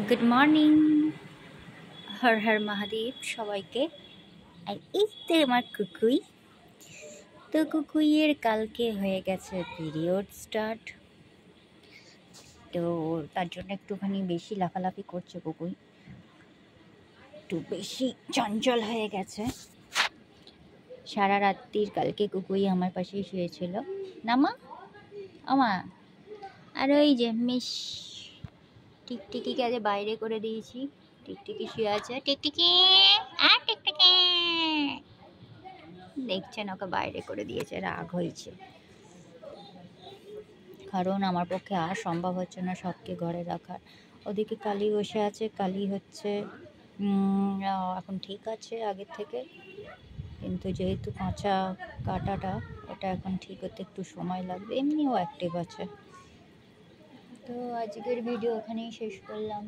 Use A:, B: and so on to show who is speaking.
A: Good morning. Har Har Mahadev সবাইকে। আর এই তো আমার কুকুই। তো কুকুইয়ের কালকে হয়ে গেছে পিরিয়ড স্টার্ট, তো তার জন্য একটুখানি বেশি লাফালাফি করছে কুকুই, একটু বেশি চঞ্চল হয়ে গেছে। সারা রাত্রির কালকে কুকুই আমার পাশেই শুয়েছিল না মা, আমা। আর ওই যে মিস টিকটিকিকে আজ বাইরে করে দিয়েছি, টিকটিকি শুয়ে আছে। টিকটিকি আর টিকটিকি দেখছেন, ওকে বাইরে করে দিয়েছে, রাগ হয়েছে। কারণ আমার পক্ষে আর সম্ভব হচ্ছে না সবকে ঘরে রাখার। ওদিকে কালি বসে আছে, কালি হচ্ছে এখন ঠিক আছে আগের থেকে, কিন্তু যেহেতু কাঁচা কাটাটা ওটা এখন ঠিক হতে একটু সময় লাগবে, এমনিও অ্যাক্টিভ আছে। তো আজকের ভিডিও এখানেই শেষ করলাম।